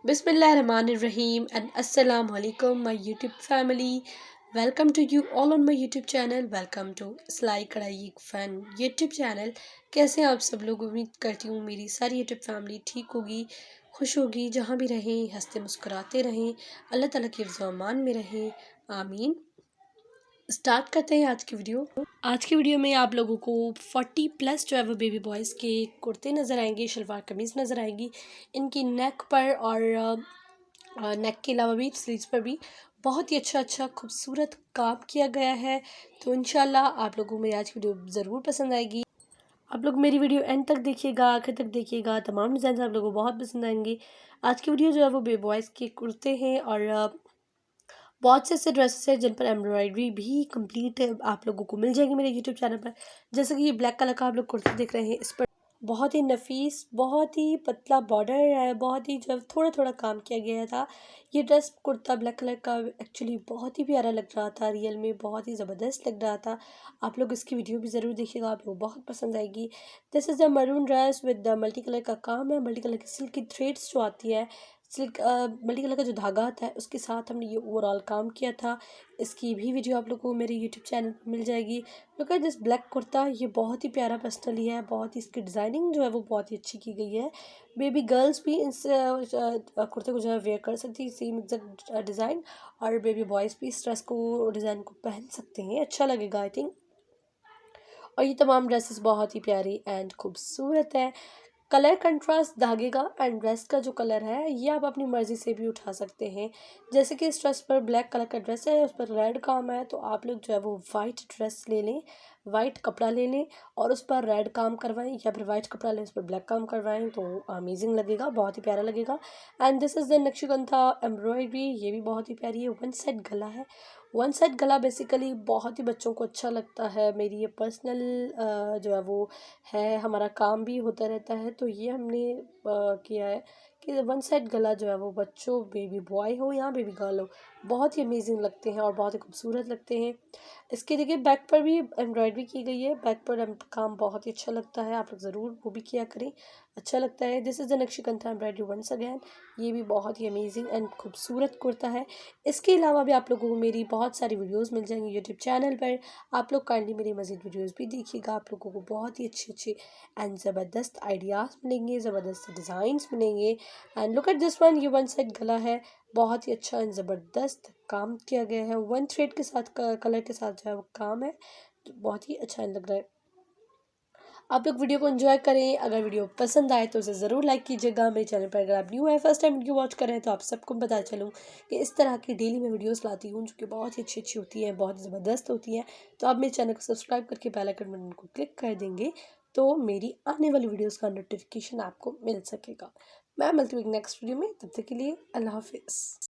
Bismillahirrahmanirrahim and Assalamu alaikum my YouTube family. Welcome to you all on my YouTube channel. Welcome to सिलाई कढ़ाई fun YouTube channel. कैसे हैं आप सब लोग? उम्मीद करती हूँ मेरी सारी YouTube फैमिली ठीक होगी, खुश होगी, जहाँ भी रहें हंसते मुस्कुराते रहें, अल्लाह ताला के हिफ्ज़ व अमान में रहें, आमीन। स्टार्ट करते हैं आज की वीडियो। आज की वीडियो में आप लोगों को 40+ जो है वो बेबी बॉयज़ के कुर्ते नज़र आएंगे, शलवार कमीज़ नज़र आएगी। इनकी नेक पर और नेक के अलावा भी स्लीव्स पर भी बहुत ही अच्छा खूबसूरत काम किया गया है। तो इंशाल्लाह आप लोगों को मेरी आज की वीडियो ज़रूर पसंद आएगी। आप लोग मेरी वीडियो एंड तक देखिएगा, आखिर तक देखिएगा, तमाम डिज़ाइन आप लोगों को बहुत पसंद आएंगे। आज की वीडियो जो है वो बेबी बॉयज़ के कुर्ते हैं और बहुत से ऐसे ड्रेसेस हैं जिन पर एम्ब्रॉयडरी भी कंप्लीट है, आप लोगों को मिल जाएगी मेरे यूट्यूब चैनल पर। जैसे कि ये ब्लैक कलर का आप लोग कुर्ता देख रहे हैं, इस पर बहुत ही नफीस, बहुत ही पतला बॉर्डर है, बहुत ही जो थोड़ा थोड़ा काम किया गया था। ये ड्रेस कुर्ता ब्लैक कलर का एक्चुअली बहुत ही प्यारा लग रहा था, रियल में बहुत ही ज़बरदस्त लग रहा था। आप लोग इसकी वीडियो भी ज़रूर देखिएगा, आप लोग बहुत पसंद आएगी। This is the maroon dress with the multi colour का काम है, मल्टी कलर की सिल्क की थ्रेड्स जो आती है, सिल्क मल्टी कलर का जो धागा आता है उसके साथ हमने ये ओवरऑल काम किया था। इसकी भी वीडियो आप लोगों को मेरे यूट्यूब चैनल पर मिल जाएगी। क्योंकि दिस ब्लैक कुर्ता ये बहुत ही प्यारा पर्सनली है, बहुत ही इसकी डिज़ाइनिंग जो है वो बहुत ही अच्छी की गई है। बेबी गर्ल्स भी इस कुर्ते को जो है वेयर कर सकती है, सेम एग्जैक्ट डिज़ाइन। और बेबी बॉयज़ भी इस ड्रेस को डिज़ाइन को पहन सकते हैं, अच्छा लगेगा आई थिंक। और ये तमाम ड्रेसेस बहुत ही प्यारी एंड खूबसूरत है। कलर कंट्रास्ट धागे का एंड ड्रेस का जो कलर है ये आप अपनी मर्ज़ी से भी उठा सकते हैं। जैसे कि इस ड्रेस पर ब्लैक कलर का ड्रेस है, उस पर रेड काम है, तो आप लोग जो है वो वाइट ड्रेस ले लें, वाइट कपड़ा ले लें और उस पर रेड काम करवाएं, या फिर वाइट कपड़ा लें उस पर ब्लैक काम करवाएं, तो अमेजिंग लगेगा, बहुत ही प्यारा लगेगा। And this is the Nakshgandha embroidery, ये भी बहुत ही प्यारी है। वन साइड गला है, वन साइड गला बेसिकली बहुत ही बच्चों को अच्छा लगता है। मेरी ये पर्सनल जो है वो है, हमारा काम भी होता रहता है, तो ये हमने किया है कि वन साइड गला जो है वो बच्चों, बेबी बॉय हो या बेबी गर्ल हो, बहुत ही अमेजिंग लगते हैं और बहुत ही खूबसूरत लगते हैं। इसके देखिए बैक पर भी एम्ब्रॉयडरी की गई है, बैक पर काम बहुत ही अच्छा लगता है, आप लोग ज़रूर वो भी किया करें, अच्छा लगता है। This is the Nakshgandha embroidery once again, ये भी बहुत ही अमेजिंग एंड खूबसूरत कुर्ता है। इसके अलावा भी आप लोगों को मेरी बहुत सारी वीडियोस मिल जाएंगी यूट्यूब चैनल पर, आप लोग काइंडली मेरी मज़ीद वीडियोस भी देखिएगा, आप लोगों को बहुत ही अच्छे एंड ज़बरदस्त आइडियाज़ मिलेंगे, ज़बरदस्त डिज़ाइंस मिलेंगे। And look at this one, ये वन साइड गला है, बहुत ही अच्छा एंड ज़बरदस्त काम किया गया है, वन थ्रेड के साथ कलर के साथ जो है वो काम है, तो बहुत ही अच्छा लग रहा है। आप लोग वीडियो को एंजॉय करें, अगर वीडियो पसंद आए तो उसे ज़रूर लाइक कीजिएगा। मेरे चैनल पर अगर आप न्यू है, फर्स्ट टाइम वीडियो वॉच कर रहे हैं, तो आप सबको पता चलूँ कि इस तरह की डेली मैं वीडियोस लाती हूँ जो कि बहुत ही अच्छी होती हैं, बहुत ज़बरदस्त होती हैं। तो आप मेरे चैनल को सब्सक्राइब करके बेल आइकन बटन को क्लिक कर देंगे तो मेरी आने वाली वीडियोज़ का नोटिफिकेशन आपको मिल सकेगा। मैं मिलती हूँ नेक्स्ट वीडियो में, तब तक के लिए अल्लाह हाफिज़।